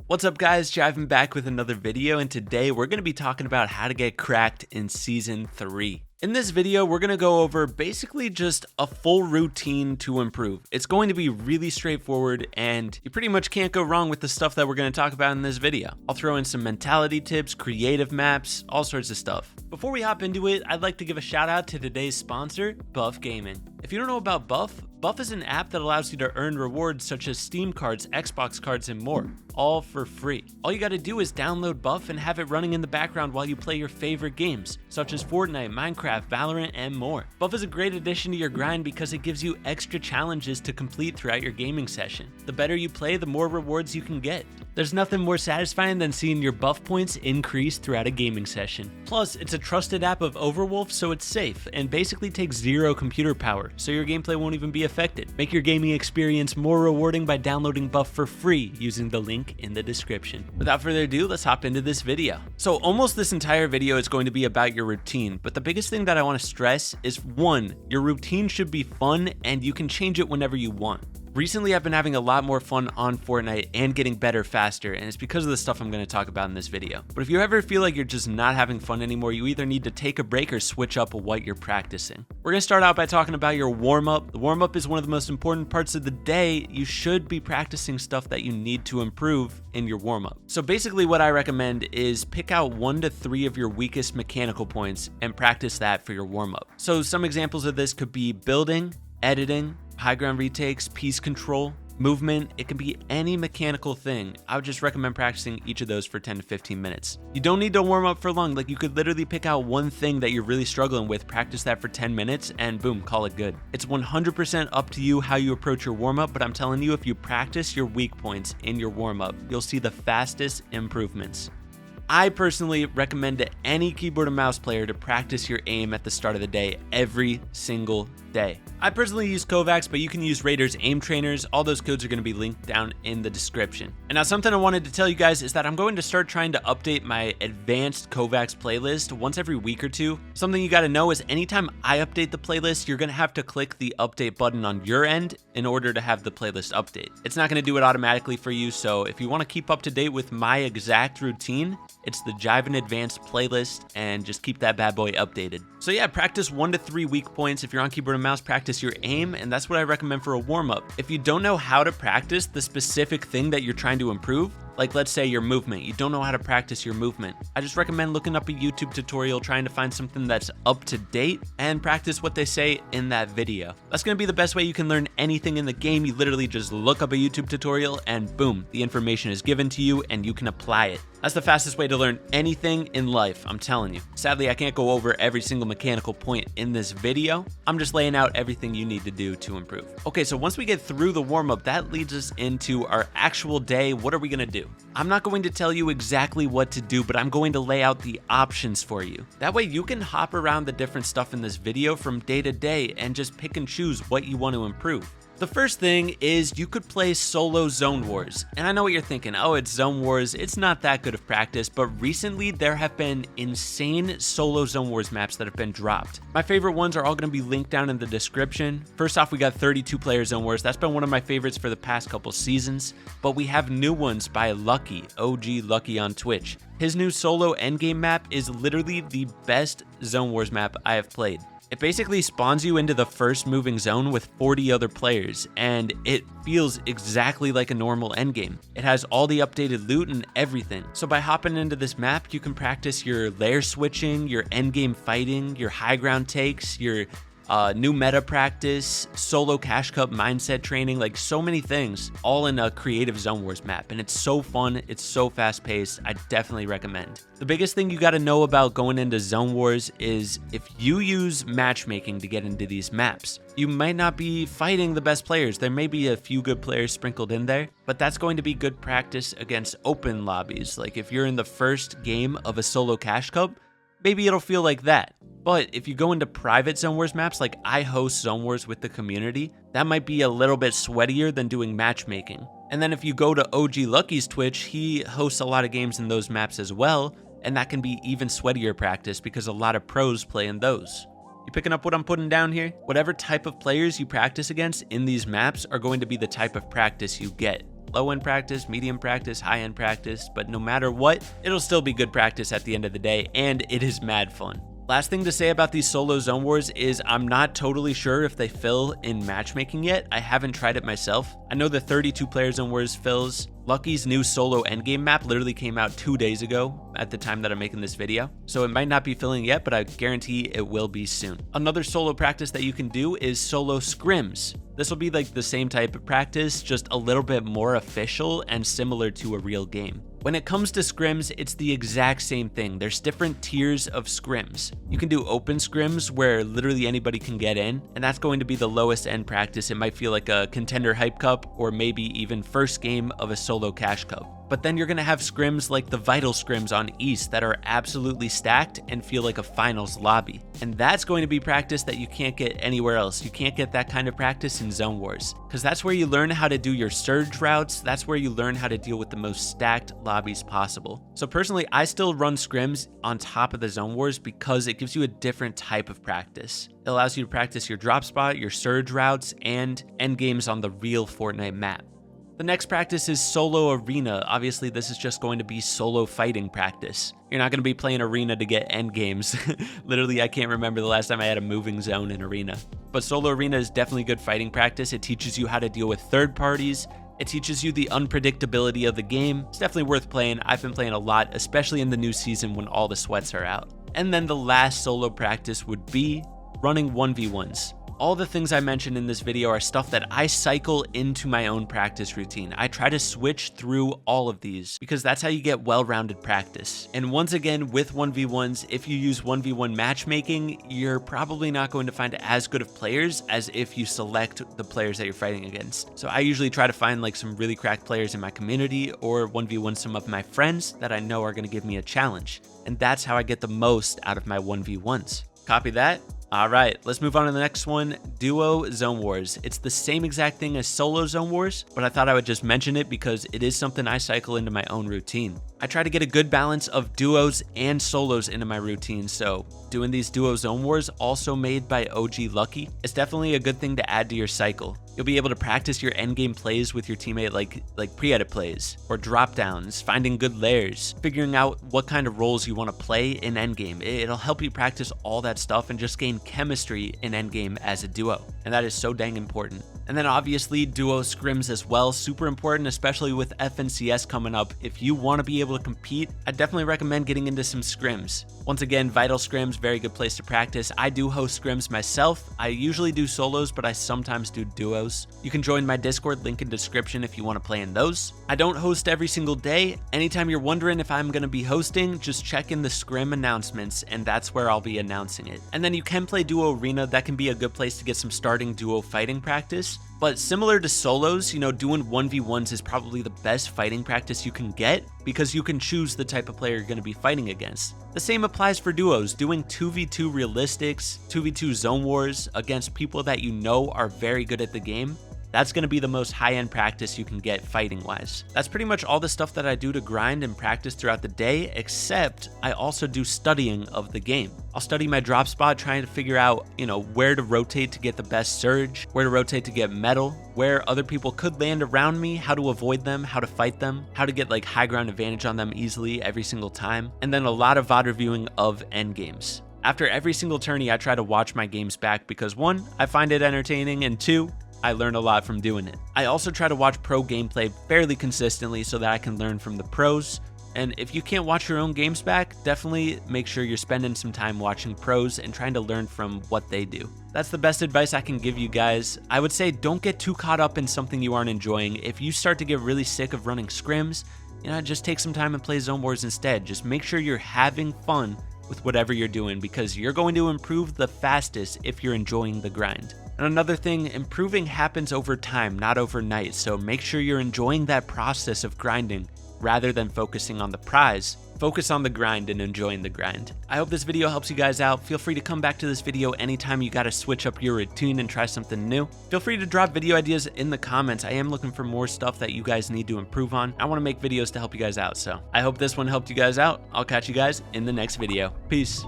What's up guys, Jivan back with another video, and today we're going to be talking about how to get cracked in Season 3. In this video, we're going to go over basically just a full routine to improve. It's going to be really straightforward, and you pretty much can't go wrong with the stuff that we're going to talk about in this video. I'll throw in some mentality tips, creative maps, all sorts of stuff. Before we hop into it, I'd like to give a shout out to today's sponsor, Buff Gaming. If you don't know about Buff is an app that allows you to earn rewards such as Steam cards, Xbox cards, and more, all for free. All you gotta do is download Buff and have it running in the background while you play your favorite games, such as Fortnite, Minecraft, Valorant, and more. Buff is a great addition to your grind because it gives you extra challenges to complete throughout your gaming session. The better you play, the more rewards you can get. There's nothing more satisfying than seeing your buff points increase throughout a gaming session. Plus, it's a trusted app of Overwolf, so it's safe and basically takes zero computer power, so your gameplay won't even be affected. Make your gaming experience more rewarding by downloading Buff for free using the link in the description. Without further ado, let's hop into this video. So almost this entire video is going to be about your routine, but the biggest thing that I want to stress is 1, your routine should be fun and you can change it whenever you want. Recently, I've been having a lot more fun on Fortnite and getting better faster, and it's because of the stuff I'm going to talk about in this video. But if you ever feel like you're just not having fun anymore, you either need to take a break or switch up what you're practicing. We're going to start out by talking about your warm-up. The warm-up is one of the most important parts of the day. You should be practicing stuff that you need to improve in your warm-up. So basically what I recommend is pick out 1 to 3 of your weakest mechanical points and practice that for your warm-up. So some examples of this could be building, editing, high ground retakes, piece control, movement. It can be any mechanical thing. I would just recommend practicing each of those for 10 to 15 minutes. You don't need to warm up for long. Like, you could literally pick out one thing that you're really struggling with, practice that for 10 minutes, and boom, call it good. It's 100% up to you how you approach your warm up, but I'm telling you, if you practice your weak points in your warm up, you'll see the fastest improvements. I personally recommend to any keyboard and mouse player to practice your aim at the start of the day every single day. I personally use Kovaaks, but you can use Raiders aim trainers. All those codes are going to be linked down in the description. And now something I wanted to tell you guys is that I'm going to start trying to update my advanced Kovaaks playlist once every week or two. Something you got to know is anytime I update the playlist, you're going to have to click the update button on your end in order to have the playlist update. It's not going to do it automatically for you, so if you want to keep up to date with my exact routine, it's the Jivan Advanced playlist, and just keep that bad boy updated. So yeah, practice 1 to 3 weak points. If you're on keyboard and mouse, practice your aim, and that's what I recommend for a warm-up. If you don't know how to practice the specific thing that you're trying to improve, like let's say your movement, you don't know how to practice your movement, I just recommend looking up a YouTube tutorial, trying to find something that's up to date, and practice what they say in that video. That's going to be the best way you can learn anything in the game. You literally just look up a YouTube tutorial and boom, the information is given to you and you can apply it. That's the fastest way to learn anything in life, I'm telling you. Sadly, I can't go over every single mechanical point in this video. I'm just laying out everything you need to do to improve. Okay, so once we get through the warm-up, that leads us into our actual day. What are we gonna do? I'm not going to tell you exactly what to do, but I'm going to lay out the options for you. That way you can hop around the different stuff in this video from day to day and just pick and choose what you want to improve. The first thing is you could play solo Zone Wars. And I know what you're thinking, oh, it's Zone Wars, it's not that good of practice, but recently there have been insane solo Zone Wars maps that have been dropped. My favorite ones are all going to be linked down in the description. First off, we got 32 player Zone Wars. That's been one of my favorites for the past couple seasons, but we have new ones by Lukky, OG Lukky on Twitch. His new solo endgame map is literally the best Zone Wars map I have played. It basically spawns you into the first moving zone with 40 other players, and it feels exactly like a normal endgame. It has all the updated loot and everything. So by hopping into this map, you can practice your lair switching, your endgame fighting, your high ground takes, your new meta practice, solo cash cup mindset training, like so many things, all in a creative Zone Wars map. And it's so fun, it's so fast paced, I definitely recommend. The biggest thing you gotta know about going into Zone Wars is if you use matchmaking to get into these maps, you might not be fighting the best players. There may be a few good players sprinkled in there, but that's going to be good practice against open lobbies. Like if you're in the first game of a solo cash cup, maybe it'll feel like that. But if you go into private Zone Wars maps, like I host Zone Wars with the community, that might be a little bit sweatier than doing matchmaking. And then if you go to OG Lukky's Twitch, he hosts a lot of games in those maps as well, and that can be even sweatier practice because a lot of pros play in those. You picking up what I'm putting down here? Whatever type of players you practice against in these maps are going to be the type of practice you get. low-end practice, medium practice, high-end practice, but no matter what, it'll still be good practice at the end of the day, and it is mad fun. Last thing to say about these solo zone wars is I'm not totally sure if they fill in matchmaking yet. I haven't tried it myself. I know the 32 player zone wars fills. Lukky's new solo endgame map literally came out 2 days ago at the time that I'm making this video, so it might not be filling yet, but I guarantee it will be soon. Another solo practice that you can do is solo scrims. This will be like the same type of practice, just a little bit more official and similar to a real game. When it comes to scrims, it's the exact same thing. There's different tiers of scrims. You can do open scrims where literally anybody can get in, and that's going to be the lowest end practice. It might feel like a contender hype cup or maybe even first game of a solo cash cup. But then you're gonna have scrims like the vital scrims on East that are absolutely stacked and feel like a finals lobby. And that's going to be practice that you can't get anywhere else. You can't get that kind of practice in Zone Wars, because that's where you learn how to do your surge routes. That's where you learn how to deal with the most stacked lobbies possible. So personally, I still run scrims on top of the Zone Wars because it gives you a different type of practice. It allows you to practice your drop spot, your surge routes, and end games on the real Fortnite map. The next practice is solo arena. Obviously, this is just going to be solo fighting practice. You're not going to be playing arena to get end games. Literally, I can't remember the last time I had a moving zone in arena. But solo arena is definitely good fighting practice. It teaches you how to deal with third parties. It teaches you the unpredictability of the game. It's definitely worth playing. I've been playing a lot, especially in the new season when all the sweats are out. And then the last solo practice would be running 1v1s. All the things I mentioned in this video are stuff that I cycle into my own practice routine. I try to switch through all of these because that's how you get well-rounded practice. And once again, with 1v1s, if you use 1v1 matchmaking, you're probably not going to find as good of players as if you select the players that you're fighting against. So I usually try to find like some really cracked players in my community or 1v1 some of my friends that I know are going to give me a challenge. And that's how I get the most out of my 1v1s. Copy that? All right, let's move on to the next one, Duo Zone Wars. It's the same exact thing as Solo Zone Wars, but I thought I would just mention it because it is something I cycle into my own routine. I try to get a good balance of duos and solos into my routine, so doing these Duo Zone Wars, also made by OG Lukky, is definitely a good thing to add to your cycle. You'll be able to practice your endgame plays with your teammate like pre-edit plays, or drop downs, finding good layers, figuring out what kind of roles you want to play in endgame. It'll help you practice all that stuff and just gain chemistry in endgame as a duo, and that is so dang important. And then obviously duo scrims as well, super important, especially with FNCS coming up. If you want to be able to compete, I definitely recommend getting into some scrims. Once again, Vital Scrims, very good place to practice. I do host scrims myself. I usually do solos, but I sometimes do duos. You can join my Discord, link in description if you want to play in those. I don't host every single day. Anytime you're wondering if I'm going to be hosting, just check in the scrim announcements, and that's where I'll be announcing it. And then you can play Duo Arena. That can be a good place to get some starting duo fighting practice. But similar to solos, doing 1v1s is probably the best fighting practice you can get because you can choose the type of player you're going to be fighting against. The same applies for duos. Doing 2v2 realistics, 2v2 zone wars against people that you know are very good at the game, that's going to be the most high-end practice you can get fighting-wise. That's pretty much all the stuff that I do to grind and practice throughout the day, except I also do studying of the game. I'll study my drop spot, trying to figure out, where to rotate to get the best surge, where to rotate to get metal, where other people could land around me, how to avoid them, how to fight them, how to get high ground advantage on them easily every single time, and then a lot of VOD reviewing of end games. After every single tourney, I try to watch my games back because 1, I find it entertaining, and 2, I learn a lot from doing it. I also try to watch pro gameplay fairly consistently so that I can learn from the pros. And if you can't watch your own games back, definitely make sure you're spending some time watching pros and trying to learn from what they do. That's the best advice I can give you guys. I would say don't get too caught up in something you aren't enjoying. If you start to get really sick of running scrims, just take some time and play zone wars instead. Just make sure you're having fun with whatever you're doing because you're going to improve the fastest if you're enjoying the grind. And another thing, improving happens over time, not overnight, so make sure you're enjoying that process of grinding rather than focusing on the prize. Focus on the grind and enjoying the grind. I hope this video helps you guys out. Feel free to come back to this video anytime you gotta switch up your routine and try something new. Feel free to drop video ideas in the comments. I am looking for more stuff that you guys need to improve on. I wanna make videos to help you guys out, so I hope this one helped you guys out. I'll catch you guys in the next video. Peace.